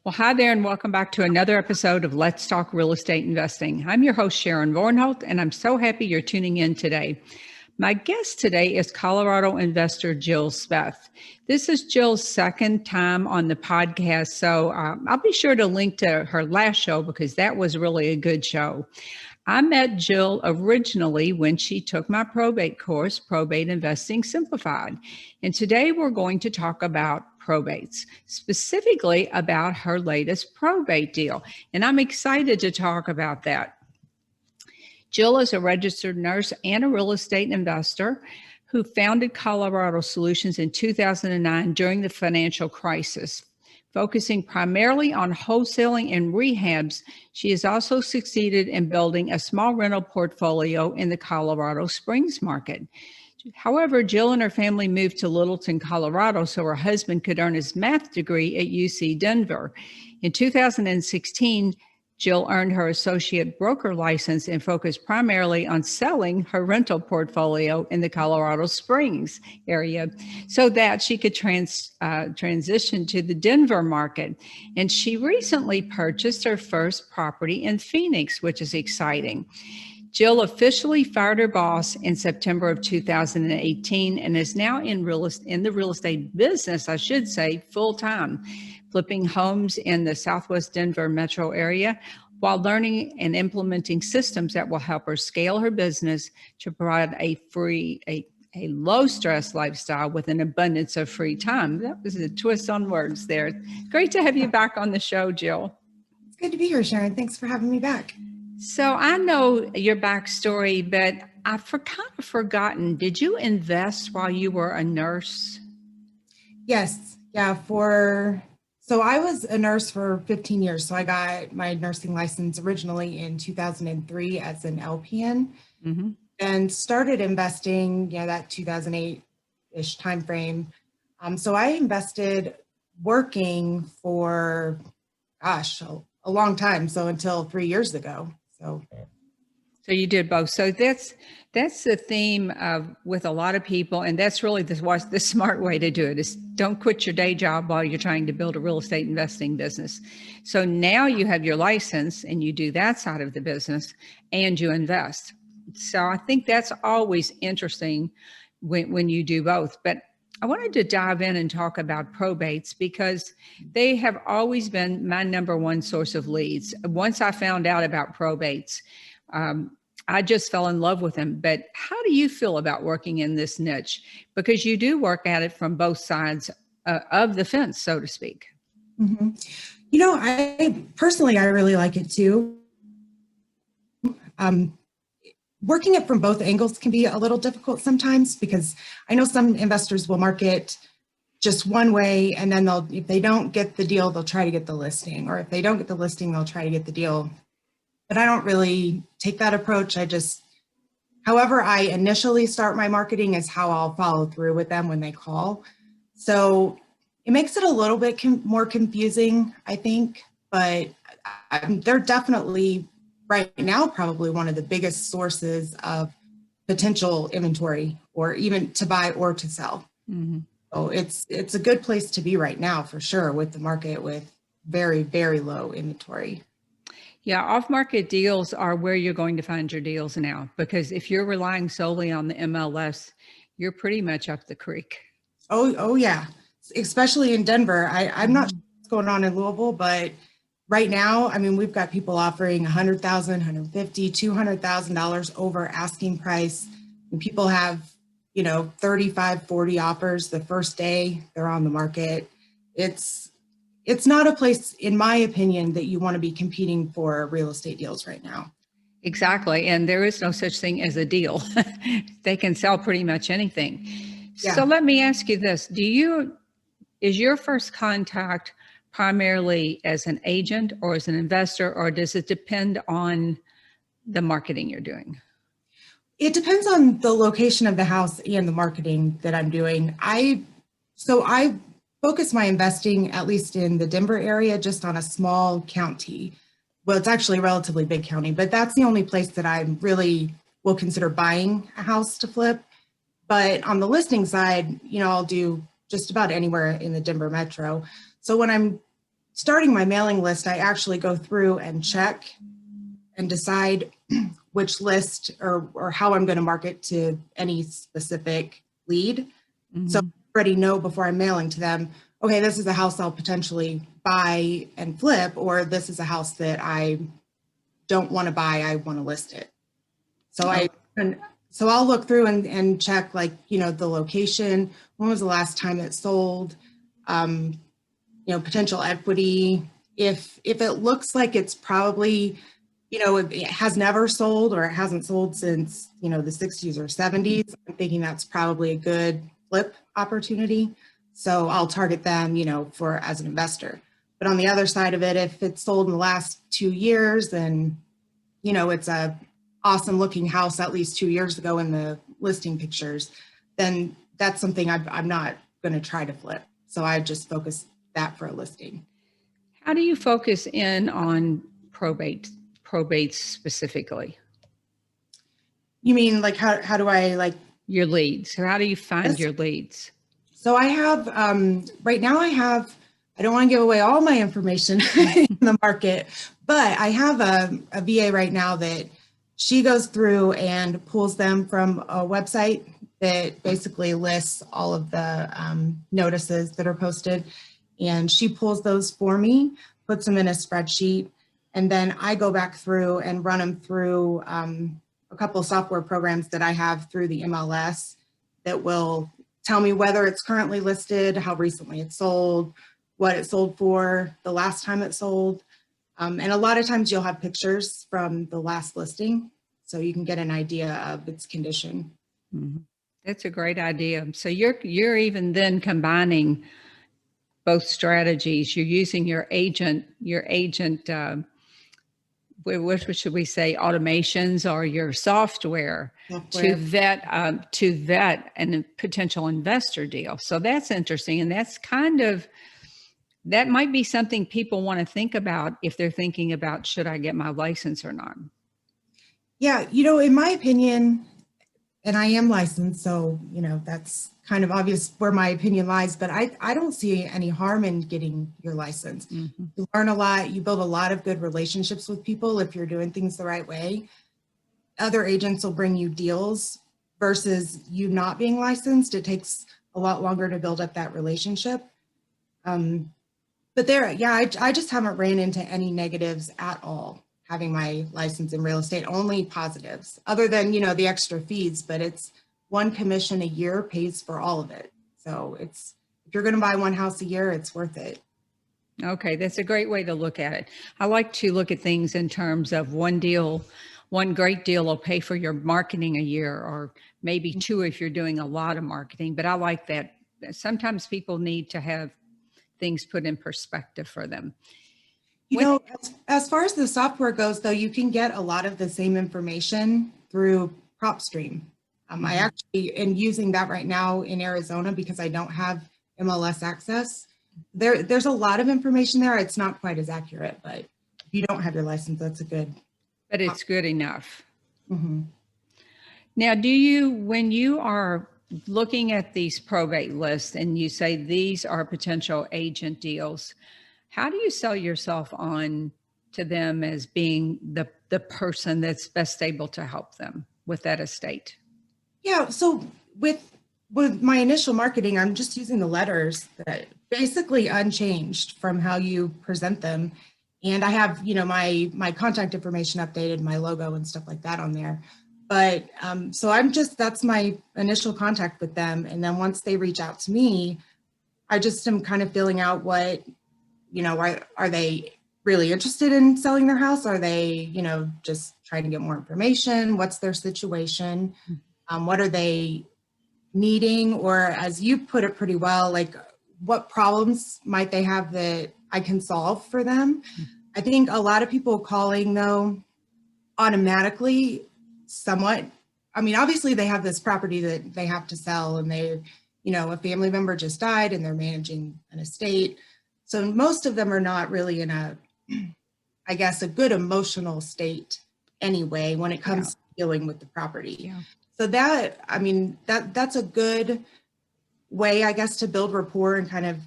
Well, hi there, and welcome back to another episode of Let's Talk Real Estate Investing. I'm your host, Sharon Vornholt, and I'm so happy you're tuning in today. My guest today is Colorado investor Jill Speth. This is Jill's second time on the podcast, so I'll be sure to link to her last show because that was really a good show. I met Jill originally when she took my probate course, Probate Investing Simplified. And today we're going to talk about probates, specifically about her latest probate deal. And I'm excited to talk about that. Jill is a registered nurse and a real estate investor who founded Colorado Solutions in 2009 during the financial crisis. Focusing primarily on wholesaling and rehabs, she has also succeeded in building a small rental portfolio in the Colorado Springs market. However, Jill and her family moved to Littleton, Colorado, so her husband could earn his math degree at UC Denver. In 2016, Jill earned her associate broker license and focused primarily on selling her rental portfolio in the Colorado Springs area so that she could transition to the Denver market. And she recently purchased her first property in Phoenix, which is exciting. Jill officially fired her boss in September of 2018 and is now in the real estate business, I should say, full time, flipping homes in the Southwest Denver metro area while learning and implementing systems that will help her scale her business to provide a low stress lifestyle with an abundance of free time. That was a twist on words there. Great to have you back on the show, Jill. It's good to be here, Sharon. Thanks for having me back. So I know your backstory, but I've kind of forgotten. Did you invest while you were a nurse? Yes. Yeah. So I was a nurse for 15 years. So I got my nursing license originally in 2003 as an LPN and started investing, that 2008-ish timeframe. So I invested working for, a long time. So until 3 years ago. So you did both. So that's the theme with a lot of people, and that's really the smart way to do it is don't quit your day job while you're trying to build a real estate investing business. So now you have your license and you do that side of the business and you invest. So I think that's always interesting when you do both. But I wanted to dive in and talk about probates because they have always been my number one source of leads. Once I found out about probates, I just fell in love with them. But how do you feel about working in this niche? Because you do work at it from both sides of the fence, so to speak. Mm-hmm. I really like it too. Working it from both angles can be a little difficult sometimes because I know some investors will market just one way and then if they don't get the deal, they'll try to get the listing, or if they don't get the listing, they'll try to get the deal. But I don't really take that approach. However I initially start my marketing is how I'll follow through with them when they call. So it makes it a little bit more confusing, I think, but they're definitely right now probably one of the biggest sources of potential inventory, or even to buy or to sell. Mm-hmm. So it's a good place to be right now for sure, with the market with very, very low inventory. Yeah, off-market deals are where you're going to find your deals now, because if you're relying solely on the MLS, you're pretty much up the creek. Oh yeah, especially in Denver. I'm not sure what's going on in Louisville, but right now, we've got people offering $100,000, $150,000, $200,000 over asking price. And people have, 35, 40 offers the first day they're on the market. It's not a place, in my opinion, that you want to be competing for real estate deals right now. Exactly. And there is no such thing as a deal. They can sell pretty much anything. Yeah. So let me ask you this. Is your first contact primarily as an agent or as an investor, or does it depend on the marketing you're doing? It depends on the location of the house and the marketing that I'm doing. I focus my investing, at least in the Denver area, just on a small county. Well, it's actually a relatively big county, but that's the only place that I really will consider buying a house to flip. But on the listing side, I'll do just about anywhere in the Denver metro. So when I'm starting my mailing list, I actually go through and check and decide which list or how I'm going to market to any specific lead. So I already know before I'm mailing to them, okay, this is a house I'll potentially buy and flip, or this is a house that I don't want to buy, I want to list it. So I'll look through and check, like, the location, when was the last time it sold, potential equity. If it looks like it's probably, it has never sold or it hasn't sold since, the 60s or 70s, I'm thinking that's probably a good flip opportunity. So I'll target them, for as an investor. But on the other side of it, if it's sold in the last 2 years and, it's a awesome looking house at least 2 years ago in the listing pictures, then that's something I'm not going to try to flip. So I just focus that for a listing. How do you focus in on probates specifically? You mean like how do I like your leads? So how do you find your leads? So I have right now I don't want to give away all my information in the market, but I have a VA right now that she goes through and pulls them from a website that basically lists all of the notices that are posted. And she pulls those for me, puts them in a spreadsheet, and then I go back through and run them through a couple of software programs that I have through the MLS that will tell me whether it's currently listed, how recently it sold, what it sold for, the last time it sold. And a lot of times you'll have pictures from the last listing, so you can get an idea of its condition. Mm-hmm. That's a great idea. So you're even then combining both strategies. You're using your agent, what should we say, automations or your software to vet a potential investor deal. So that's interesting. And that might be something people want to think about if they're thinking about, should I get my license or not? Yeah, in my opinion, and I am licensed, so, that's kind of obvious where my opinion lies, but I don't see any harm in getting your license. Mm-hmm. You learn a lot, you build a lot of good relationships with people if you're doing things the right way. Other agents will bring you deals versus you not being licensed. It takes a lot longer to build up that relationship. But I just haven't ran into any negatives at all having my license in real estate, only positives, other than, the extra fees, but it's one commission a year pays for all of it. So if you're going to buy one house a year, it's worth it. Okay, that's a great way to look at it. I like to look at things in terms of one great deal will pay for your marketing a year, or maybe two if you're doing a lot of marketing. But I like that. Sometimes people need to have things put in perspective for them. As far as the software goes, though, you can get a lot of the same information through PropStream. I actually am using that right now in Arizona because I don't have MLS access. There's a lot of information there. It's not quite as accurate, but if you don't have your license, that's a good. But it's good enough. Mm-hmm. Now, when you are looking at these probate lists and you say these are potential agent deals, how do you sell yourself on to them as being the person that's best able to help them with that estate? Yeah, so with my initial marketing, I'm just using the letters that basically unchanged from how you present them. And I have, my contact information updated, my logo and stuff like that on there. But so that's my initial contact with them. And then once they reach out to me, I just am kind of filling out what, are they really interested in selling their house? Are they, just trying to get more information? What's their situation? What are they needing? Or as you put it pretty well, like what problems might they have that I can solve for them? I think a lot of people calling, though, automatically somewhat, obviously they have this property that they have to sell, and they, a family member just died and they're managing an estate. So most of them are not really in a good emotional state anyway when it comes to dealing with the property. Yeah. So that's a good way, I guess, to build rapport and kind of,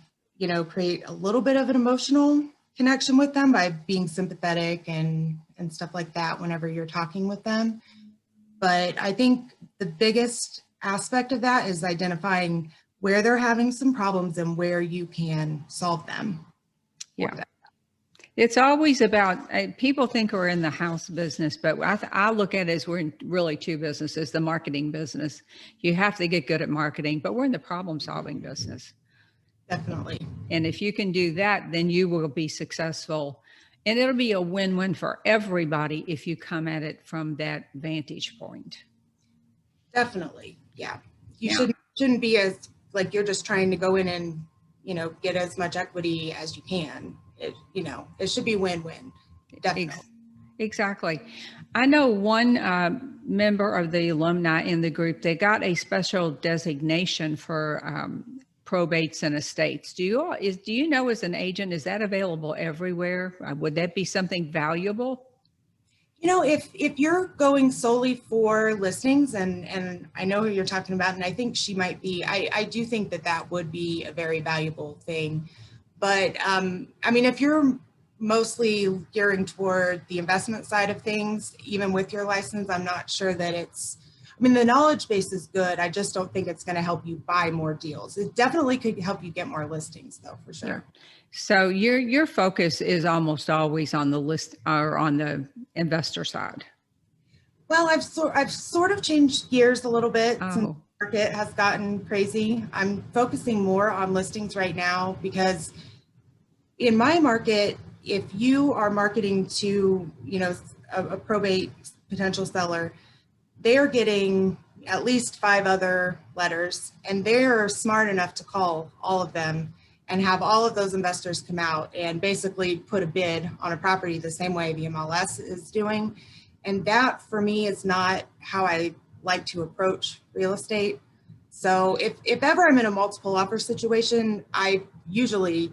create a little bit of an emotional connection with them by being sympathetic and stuff like that whenever you're talking with them. But I think the biggest aspect of that is identifying where they're having some problems and where you can solve them. Yeah. It's always about, people think we're in the house business, but I look at it as we're in really two businesses, the marketing business. You have to get good at marketing, but we're in the problem solving business. Definitely. And if you can do that, then you will be successful. And it'll be a win-win for everybody if you come at it from that vantage point. Definitely. Yeah. You shouldn't be as like you're just trying to go in and, get as much equity as you can. It should be win-win. Definitely. Exactly. I know one member of the alumni in the group, they got a special designation for probates and estates. Do you know, as an agent, is that available everywhere? Would that be something valuable? If you're going solely for listings, and I know who you're talking about, and I think she might be, I do think that would be a very valuable thing. But if you're mostly gearing toward the investment side of things, even with your license, I'm not sure that the knowledge base is good. I just don't think it's going to help you buy more deals. It definitely could help you get more listings, though, for sure. Yeah. So your focus is almost always on the list or on the investor side. Well, I've sort of changed gears a little bit since the market has gotten crazy. I'm focusing more on listings right now because in my market, if you are marketing to, a probate potential seller, they are getting at least 5 other letters, and they're smart enough to call all of them and have all of those investors come out and basically put a bid on a property the same way the MLS is doing. And that, for me, is not how I like to approach real estate. So if ever I'm in a multiple offer situation, I usually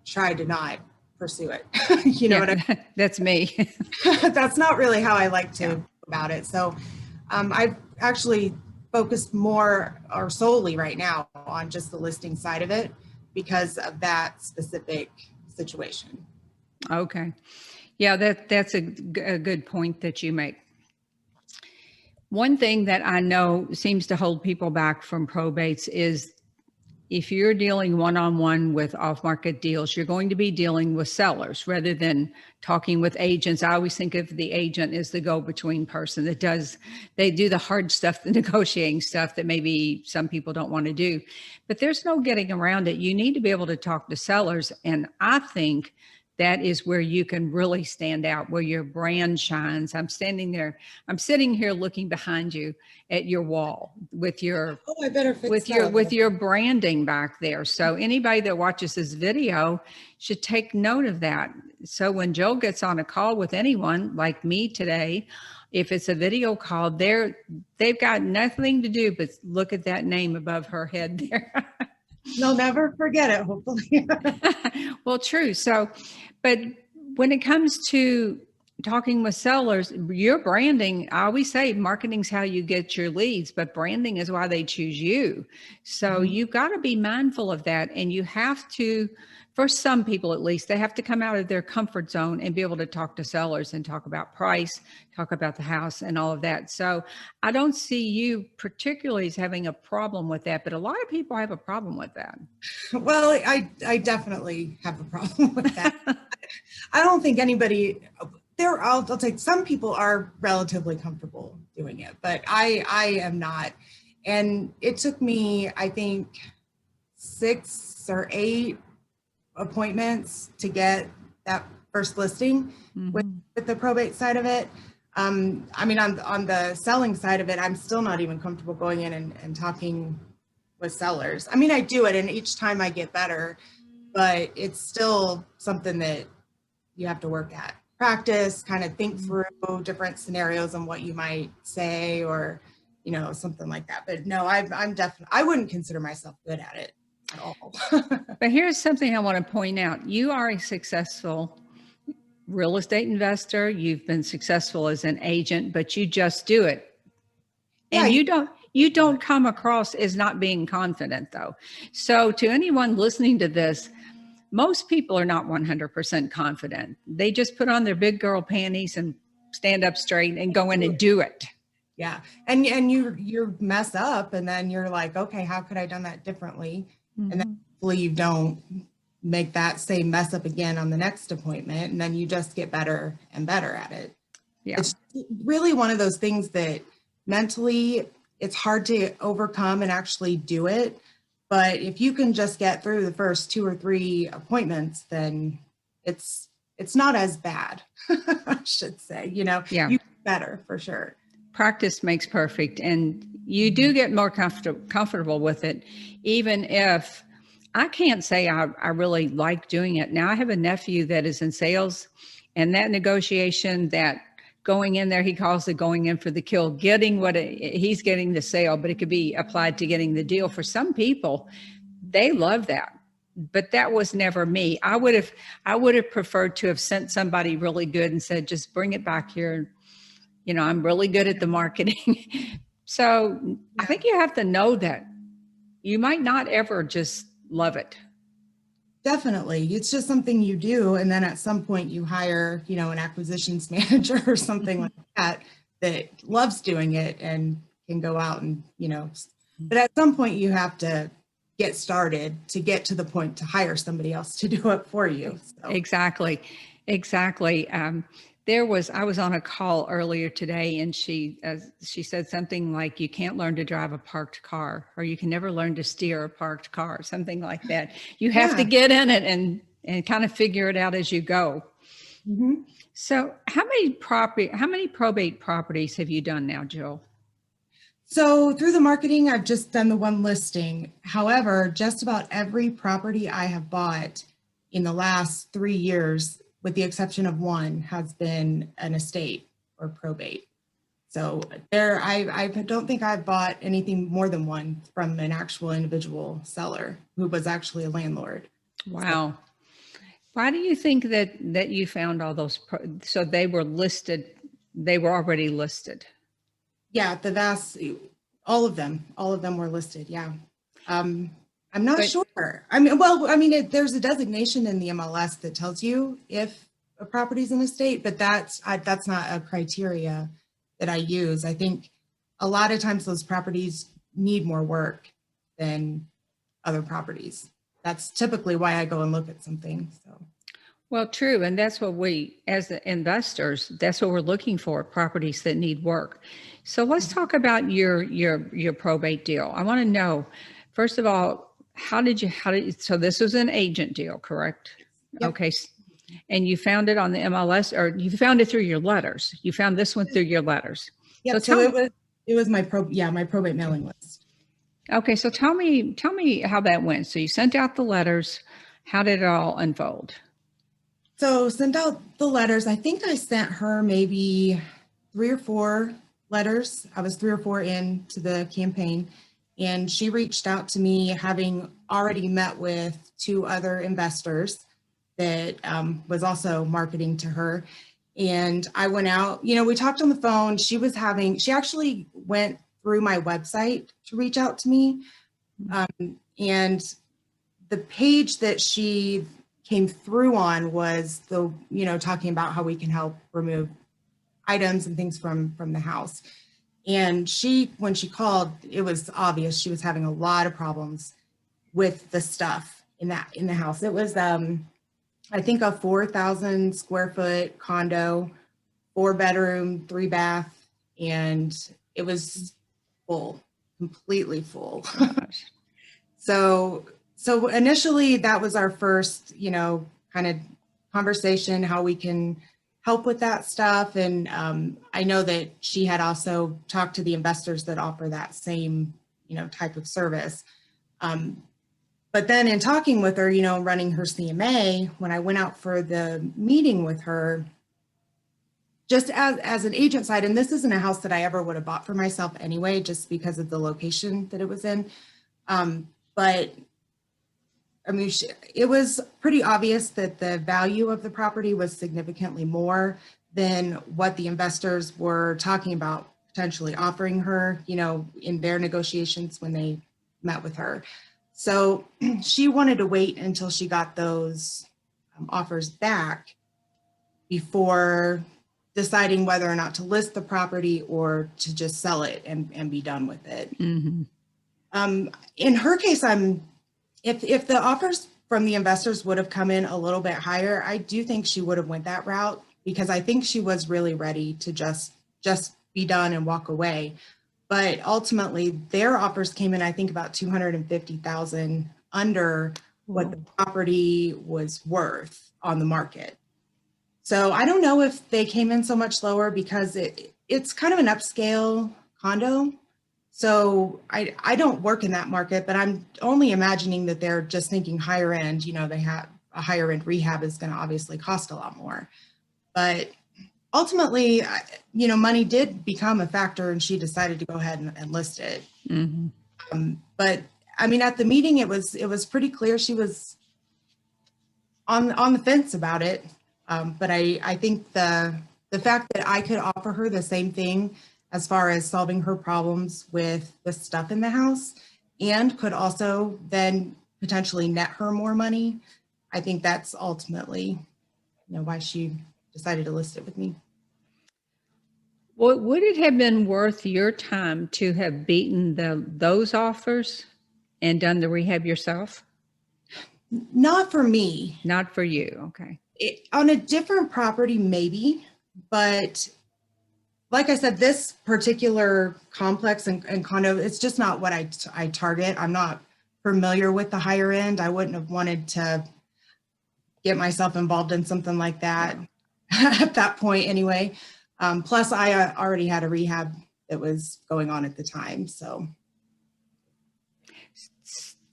try to not pursue it. What I mean? That's me. That's not really how I like to about it. So I've actually focused more or solely right now on just the listing side of it because of that specific situation. Okay. Yeah, that's a good point that you make. One thing that I know seems to hold people back from probates is if you're dealing one-on-one with off-market deals, you're going to be dealing with sellers rather than talking with agents. I always think of the agent as the go-between person they do the hard stuff, the negotiating stuff that maybe some people don't want to do, but there's no getting around it. You need to be able to talk to sellers. And I think that is where you can really stand out, where your brand shines. I'm sitting here looking behind you at your wall with your branding back there. So anybody that watches this video should take note of that. So when Joe gets on a call with anyone like me today, if it's a video call, they've got nothing to do but look at that name above her head there. They'll never forget it, hopefully. Well, true. So, but when it comes to talking with sellers, your branding, I always say marketing's how you get your leads, but branding is why they choose you. So you've got to be mindful of that. And you have to, for some people at least, they have to come out of their comfort zone and be able to talk to sellers and talk about price, talk about the house and all of that. So I don't see you particularly as having a problem with that, but a lot of people have a problem with that. Well, I definitely have a problem with that. I don't think anybody I'll take, some people are relatively comfortable doing it, but I am not. And it took me, I think, 6 or 8 appointments to get that first listing with the probate side of it. On the selling side of it, I'm still not even comfortable going in and talking with sellers. I do it, and each time I get better, but it's still something that you have to work at. Practice, kind of think through different scenarios and what you might say, or something like that. But no, I'm definitely, I wouldn't consider myself good at it at all. But here's something I want to point out. You are a successful real estate investor. You've been successful as an agent, but you just do it. And you don't come across as not being confident, though. So to anyone listening to this, most people are not 100% confident. They just put on their big girl panties and stand up straight and go in and do it. Yeah. And you mess up and then you're like, okay, how could I have done that differently? Mm-hmm. And then hopefully you don't make that same mess up again on the next appointment. And then you just get better and better at it. Yeah. It's really one of those things that mentally it's hard to overcome and actually do it. But if you can just get through the first 2 or 3 appointments, then it's not as bad, I should say, you know, Yeah. you get better for sure. Practice makes perfect, and you do get more comfortable with it, even if I can't say I really like doing it. Now I have a nephew that is in sales, and that negotiation, that going in there, he calls it going in for the kill, getting he's getting the sale, but it could be applied to getting the deal. For some people, they love that, but that was never me. I would have preferred to have sent somebody really good and said, just bring it back here. You know, I'm really good at the marketing. So yeah. I think you have to know that you might not ever just love it. Definitely. It's just something you do. And then at some point you hire, you know, an acquisitions manager or something like that loves doing it and can go out and, you know, but at some point you have to get started to get to the point to hire somebody else to do it for you. So. Exactly. I was on a call earlier today, and she said something like, you can't learn to drive a parked car, or you can never learn to steer a parked car, something like that. You have to get in it and kind of figure it out as you go. Mm-hmm. So how many probate properties have you done now, Jill? So through the marketing, I've just done the one listing. However, just about every property I have bought in the last 3 years, with the exception of one, has been an estate or probate. So I don't think I've bought anything more than one from an actual individual seller who was actually a landlord. Wow. So, why do you think that you found all those? So they were listed, they were already listed? Yeah, all of them were listed. Yeah. I'm not sure. There's a designation in the MLS that tells you if a property's an estate, but that's not a criteria that I use. I think a lot of times those properties need more work than other properties. That's typically why I go and look at something. So. Well, true. And that's what we, as the investors, that's what we're looking for, properties that need work. So let's talk about your probate deal. I want to know, first of all, so this was an agent deal, correct? Yep. Okay. And you found it on the MLS, or you found it through your letters? You found this one through your letters. Yeah. So it was my probate mailing list. Okay. So tell me how that went. So you sent out the letters. How did it all unfold? So sent out the letters. I think I sent her maybe 3 or 4 letters. I was 3 or 4 into the campaign, and she reached out to me, having already met with 2 other investors that was also marketing to her. And I went out, you know, we talked on the phone. She actually went through my website to reach out to me. And the page that she came through on was talking about how we can help remove items and things from the house. And when she called, it was obvious she was having a lot of problems with the stuff in the house. It was I think a 4,000 square foot condo, 4 bedroom, 3 bath, and it was full, completely full. So initially that was our first, kind of conversation, how we can help with that stuff. And I know that she had also talked to the investors that offer that same, type of service. But then in talking with her, running her CMA, when I went out for the meeting with her, just as an agent side, and this isn't a house that I ever would have bought for myself anyway, just because of the location that it was in. But I mean, it was pretty obvious that the value of the property was significantly more than what the investors were talking about potentially offering her, in their negotiations when they met with her. So she wanted to wait until she got those offers back before deciding whether or not to list the property or to just sell it and be done with it. Mm-hmm. In her case, if the offers from the investors would have come in a little bit higher, I do think she would have went that route, because I think she was really ready to just be done and walk away. But ultimately, their offers came in, I think, about 250,000 under what the property was worth on the market. So I don't know if they came in so much lower because it's kind of an upscale condo. So I don't work in that market, but I'm only imagining that they're just thinking higher end. You know, they have a higher end rehab is going to obviously cost a lot more. But ultimately, you know, money did become a factor, and she decided to go ahead and list it. Mm-hmm. But I mean, at the meeting, it was pretty clear she was on the fence about it. But I think the fact that I could offer her the same thing as far as solving her problems with the stuff in the house, and could also then potentially net her more money, I think that's ultimately, you know, why she decided to list it with me. Well, would it have been worth your time to have beaten those offers and done the rehab yourself? Not for me. Not for you. Okay. On a different property, maybe, but like I said, this particular complex and condo, it's just not what I target. I'm not familiar with the higher end. I wouldn't have wanted to get myself involved in something like that at that point anyway. Plus, I already had a rehab that was going on at the time. So,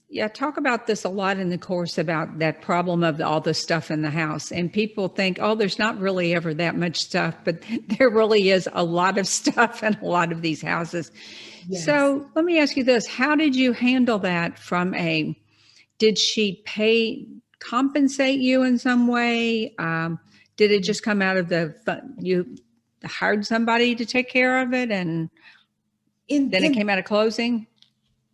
yeah, talk about this a lot in the course about that problem of all the stuff in the house. And people think, oh, there's not really ever that much stuff, but there really is a lot of stuff in a lot of these houses. yes. So let me ask you this. How did you handle that did she compensate you in some way? Did it just come out of you hired somebody to take care of it and then it came out of closing?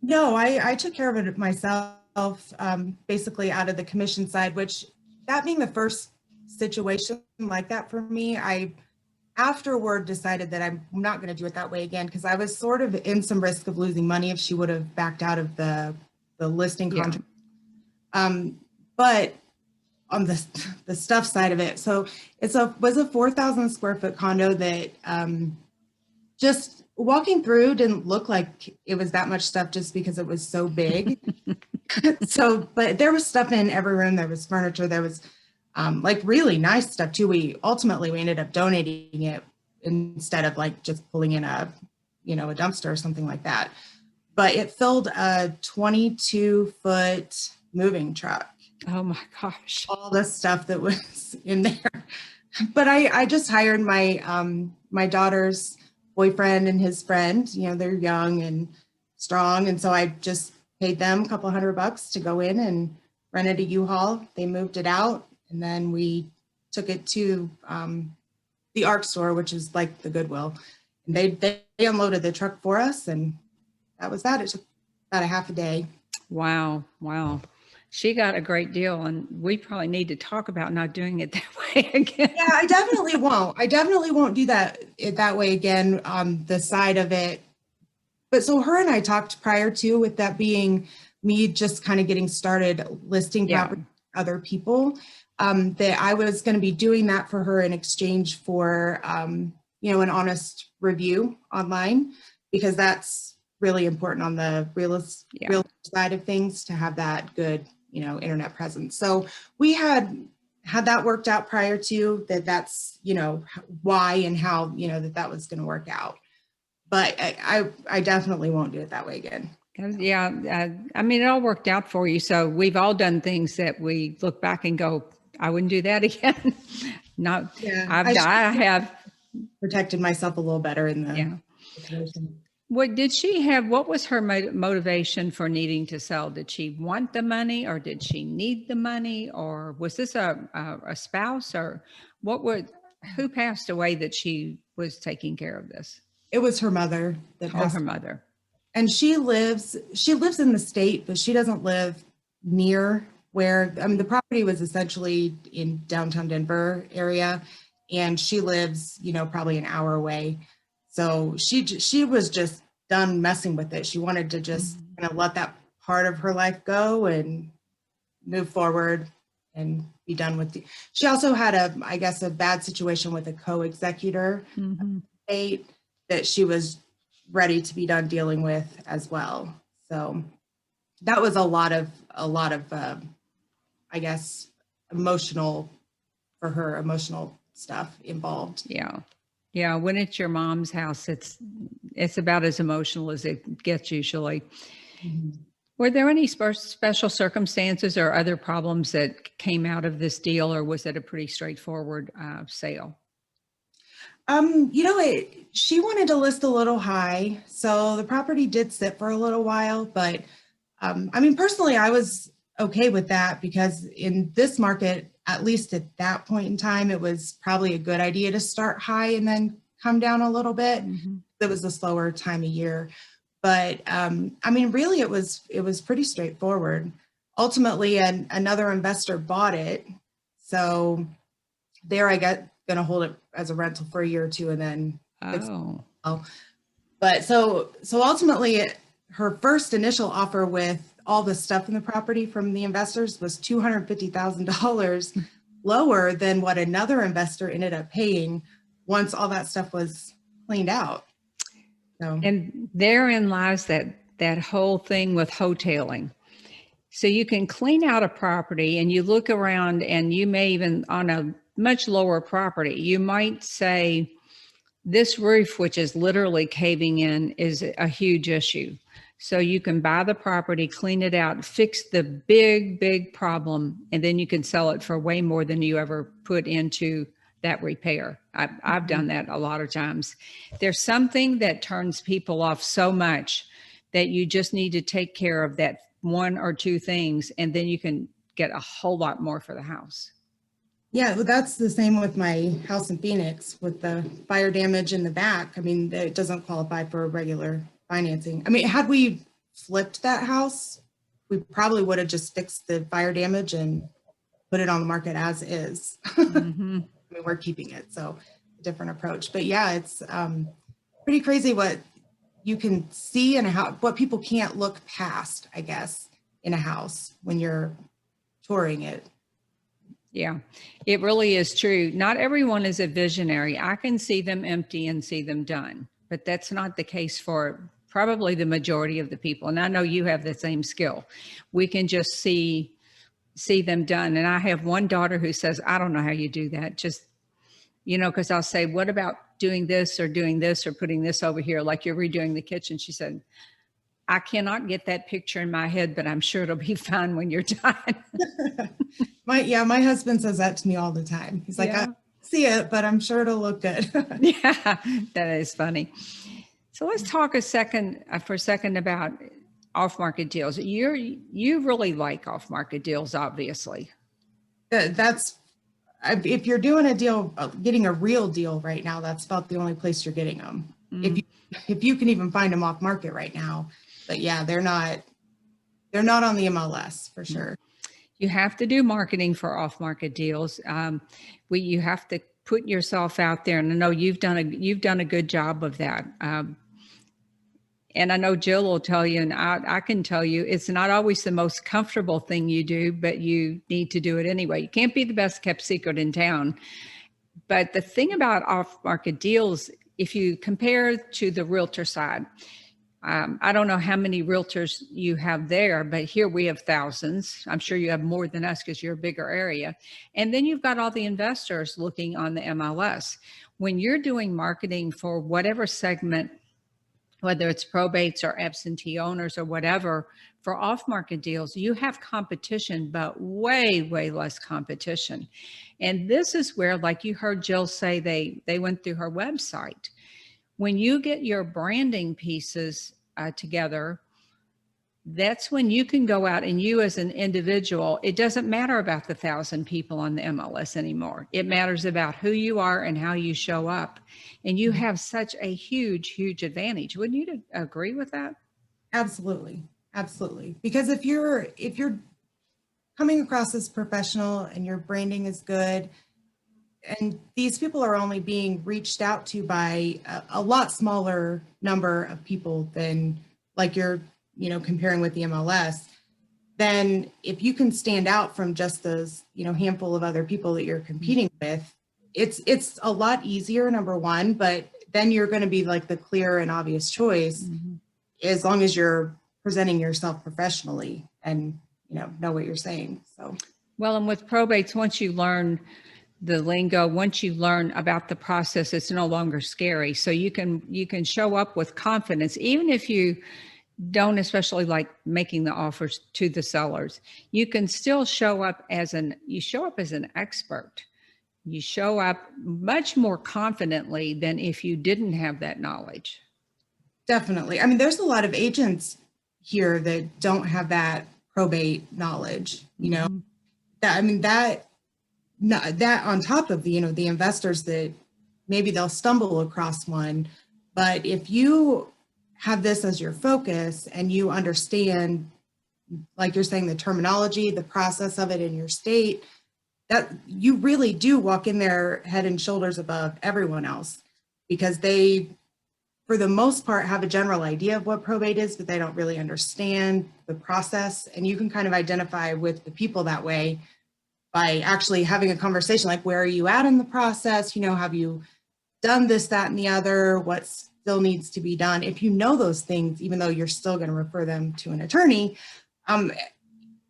No, I took care of it myself, basically out of the commission side, which that being the first situation like that for me, I afterward decided that I'm not going to do it that way again, because I was sort of in some risk of losing money if she would have backed out of the listing contract. But on the stuff side of it, so was a 4,000 square foot condo that just walking through didn't look like it was that much stuff just because it was so big. So, but there was stuff in every room. There was furniture. There was like really nice stuff too. We ended up donating it instead of like just pulling in a dumpster or something like that. But it filled a 22-foot moving truck. Oh my gosh. All the stuff that was in there. But I just hired my daughter's boyfriend and his friend. You know, they're young and strong. And so I just paid them a couple $100 to go in and rented a U-Haul. They moved it out. And then we took it to the ARC store, which is like the Goodwill. And they unloaded the truck for us. And that was that. It took about a half a day. Wow. She got a great deal, and we probably need to talk about not doing it that way again. Yeah, I definitely won't. I definitely won't do that way again on the side of it. But so her and I talked prior to, with that being me just kind of getting started listing property for other people, that I was going to be doing that for her in exchange for, an honest review online, because that's really important on the real side of things, to have that good internet presence. So we had that worked out prior to that. That's why and how that was going to work out. But I definitely won't do it that way again. Yeah, I mean, it all worked out for you. So we've all done things that we look back and go, I wouldn't do that again. I have protected myself a little better in the situation. What was her motivation for needing to sell? Did she want the money, or did she need the money, or was this a spouse, or who passed away that she was taking care of this? It was her mother. Her mother. And she lives in the state, but she doesn't live near where, I mean, the property was essentially in downtown Denver area, and she lives, probably an hour away. So she was just done messing with it. She wanted to just kind of let that part of her life go and move forward and be done with it. She also had I guess, a bad situation with a co-executor state that she was ready to be done dealing with as well. So that was a lot of I guess, emotional stuff involved. Yeah. Yeah. When it's your mom's house, it's about as emotional as it gets usually. Were there any special circumstances or other problems that came out of this deal, or was it a pretty straightforward sale? She wanted to list a little high, so the property did sit for a little while, but I mean, personally, I was okay with that because in this market, at least at that point in time, it was probably a good idea to start high and then come down a little bit. It was a slower time of year, but I mean, really, it was pretty straightforward. Ultimately, another investor bought it, so there I got going to hold it as a rental for a year or two and then but so ultimately her first initial offer with all the stuff in the property from the investors was $250,000 lower than what another investor ended up paying once all that stuff was cleaned out. So. And therein lies that whole thing with hoteling. So you can clean out a property and you look around and you may even, on a much lower property, you might say, this roof, which is literally caving in, is a huge issue. So you can buy the property, clean it out, fix the big problem, and then you can sell it for way more than you ever put into that repair. I've done that a lot of times. There's something that turns people off so much that you just need to take care of that one or two things, and then you can get a whole lot more for the house. Yeah, well, that's the same with my house in Phoenix with the fire damage in the back. I mean, it doesn't qualify for regular financing. I mean, had we flipped that house, we probably would have just fixed the fire damage and put it on the market as is. I mean, we're keeping it, so a different approach. But yeah, it's pretty crazy what you can see in a house, what people can't look past, I guess, in a house when you're touring it. Yeah, it really is true. Not everyone is a visionary. I can see them empty and see them done, but that's not the case for probably the majority of the people. And I know you have the same skill. We can just see them done. And I have one daughter who says, I don't know how you do that. Just, because I'll say, what about doing this or putting this over here, like you're redoing the kitchen? She said, I cannot get that picture in my head, but I'm sure it'll be fine when you're done. My husband says that to me all the time. He's like, I see it, but I'm sure it'll look good. Yeah, that is funny. So let's talk for a second about off-market deals. You really like off-market deals, obviously. That's, if you're doing a deal, getting a real deal right now, that's about the only place you're getting them. If you can even find them off market right now. But yeah, they're not on the MLS for sure. You have to do marketing for off-market deals. You have to put yourself out there, and I know you've done a good job of that. And I know Jill will tell you, and I can tell you, it's not always the most comfortable thing you do, but you need to do it anyway. You can't be the best kept secret in town. But the thing about off-market deals, if you compare to the realtor side, I don't know how many realtors you have there, but here we have thousands. I'm sure you have more than us because you're a bigger area. And then you've got all the investors looking on the MLS. When you're doing marketing for whatever segment, whether it's probates or absentee owners or whatever, for off-market deals, you have competition, but way, way less competition. And this is where, like you heard Jill say, they went through her website. When you get your branding pieces together, that's when you can go out and you as an individual, it doesn't matter about the 1,000 people on the MLS anymore. It matters about who you are and how you show up. And you have such a huge, huge advantage. Wouldn't you agree with that? Absolutely. Absolutely. Because if you're coming across as professional and your branding is good, and these people are only being reached out to by a lot smaller number of people than like you're, comparing with the MLS, then if you can stand out from just those, handful of other people that you're competing with, it's a lot easier, number one, but then you're going to be like the clear and obvious choice as long as you're presenting yourself professionally and, know what you're saying. So, Well, and with probates, once you learn the lingo, once you learn about the process, it's no longer scary. So you can show up with confidence, even if you don't especially like making the offers to the sellers. You can still show up as an expert. You show up much more confidently than if you didn't have that knowledge. definitely. I mean, there's a lot of agents here that don't have that probate knowledge, that, I mean, that on top of the, the investors that maybe they'll stumble across one, but if you have this as your focus and you understand, like you're saying, the terminology, the process of it in your state, that you really do walk in there head and shoulders above everyone else, because they, for the most part, have a general idea of what probate is, but they don't really understand the process. And you can kind of identify with the people that way by actually having a conversation, like, where are you at in the process? Have you done this, that, and the other? What still needs to be done? If you know those things, even though you're still going to refer them to an attorney,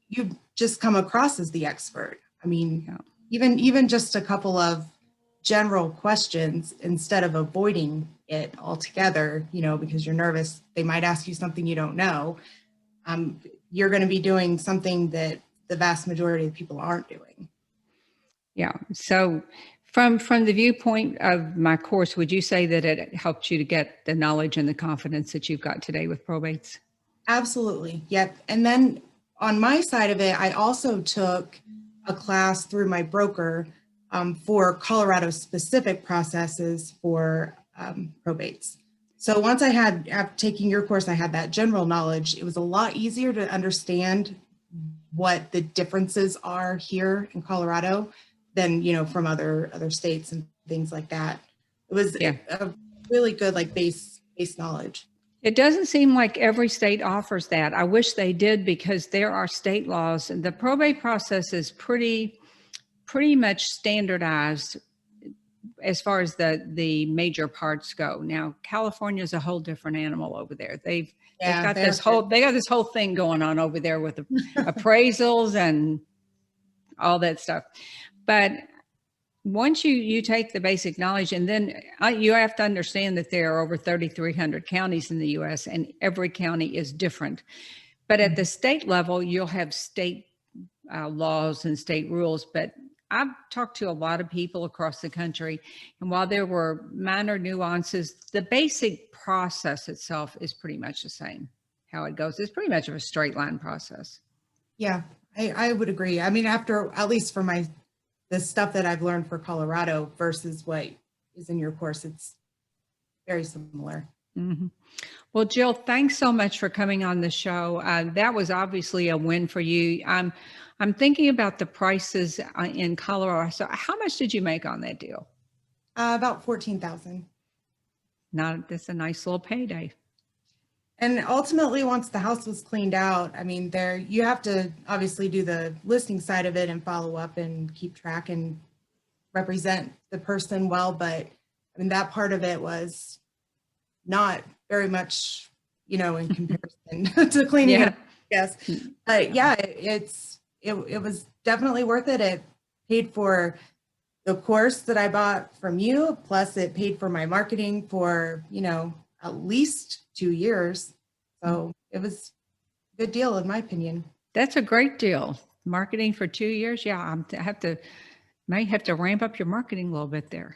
you just come across as the expert. I mean, even just a couple of general questions, instead of avoiding it altogether, because you're nervous, they might ask you something you don't know. You're going to be doing something that the vast majority of people aren't doing. Yeah. So from the viewpoint of my course, would you say that it helped you to get the knowledge and the confidence that you've got today with probates? Absolutely. Yep. And then on my side of it, I also took a class through my broker for Colorado specific processes for probates. So once after taking your course, I had that general knowledge. It was a lot easier to understand what the differences are here in Colorado than, from other states and things like that. It was a really good, like, base knowledge. It doesn't seem like every state offers that. I wish they did, because there are state laws, and the probate process is pretty much standardized as far as the major parts go. Now, California is a whole different animal over there. They've got this whole thing going on over there with the appraisals and all that stuff. But once you take the basic knowledge, and then you have to understand that there are over 3,300 counties in the U.S. and every county is different. But at the state level, you'll have state laws and state rules. But I've talked to a lot of people across the country, and while there were minor nuances, the basic process itself is pretty much the same. How it goes is pretty much of a straight line process. Yeah, I would agree. I mean, after, at least for the stuff that I've learned for Colorado versus what is in your course, it's very similar. Mm-hmm. Well, Jill, thanks so much for coming on the show. That was obviously a win for you. I'm thinking about the prices in Colorado. So how much did you make on that deal? About $14,000. That's a nice little payday. And ultimately, once the house was cleaned out, I mean, you have to obviously do the listing side of it and follow up and keep track and represent the person well. But I mean, that part of it was not very much, in comparison to cleaning it up, yes. But yeah, it was definitely worth it. It paid for the course that I bought from you, plus it paid for my marketing for, at least 2 years. So it was a good deal, in my opinion. That's a great deal. Marketing for 2 years. Yeah. Might have to ramp up your marketing a little bit there.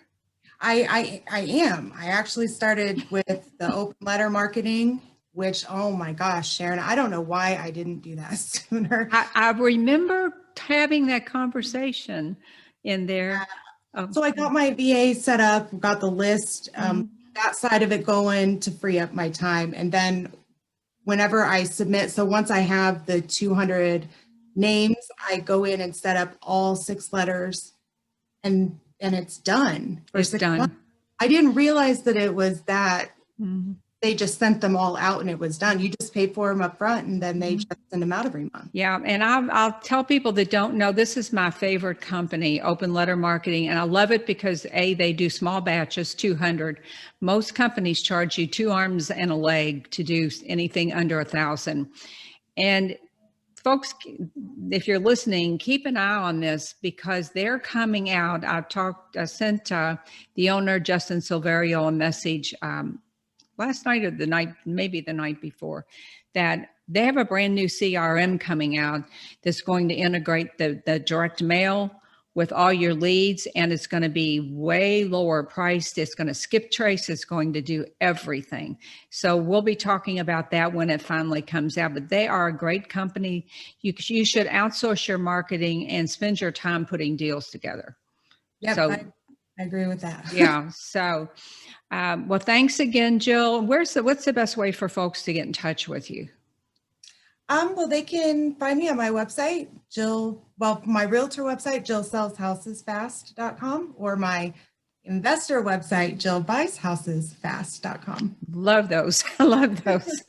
I am. I actually started with the open letter marketing, which, oh my gosh, Sharon, I don't know why I didn't do that sooner. I remember having that conversation in there. So I got my VA set up, got the list, that side of it going to free up my time. And then whenever I submit, so once I have the 200 names, I go in and set up all 6 letters and it's done for It's 6 months. done. I didn't realize that it was that Mhm. they just sent them all out and it was done. You just paid for them up front and then they just send them out every month. Yeah, and I'll tell people that don't know, this is my favorite company, Open Letter Marketing, and I love it because A, they do small batches, 200. Most companies charge you 2 arms and a leg to do anything under 1,000. And folks, if you're listening, keep an eye on this because they're coming out. I sent the owner, Justin Silverio, a message last night or the night, maybe the night before, that they have a brand new CRM coming out that's going to integrate the direct mail with all your leads, and it's going to be way lower priced. It's going to skip trace. It's going to do everything. So we'll be talking about that when it finally comes out, but they are a great company. You should outsource your marketing and spend your time putting deals together. Yep, So, I agree with that. yeah. So, well, thanks again, Jill. What's the best way for folks to get in touch with you? Well, they can find me on my website, my realtor website, jillsellshousesfast.com, or my investor website, jillbuyshousesfast.com. Love those. I love those.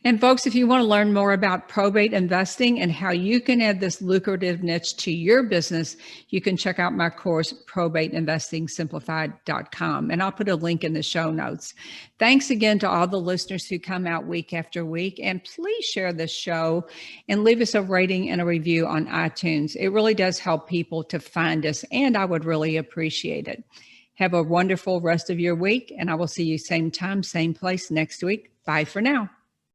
And folks, if you want to learn more about probate investing and how you can add this lucrative niche to your business, you can check out my course, probateinvestingsimplified.com. And I'll put a link in the show notes. Thanks again to all the listeners who come out week after week. And please share this show and leave us a rating and a review on iTunes. It really does help people to find us, and I would really appreciate it. Have a wonderful rest of your week, and I will see you same time, same place next week. Bye for now.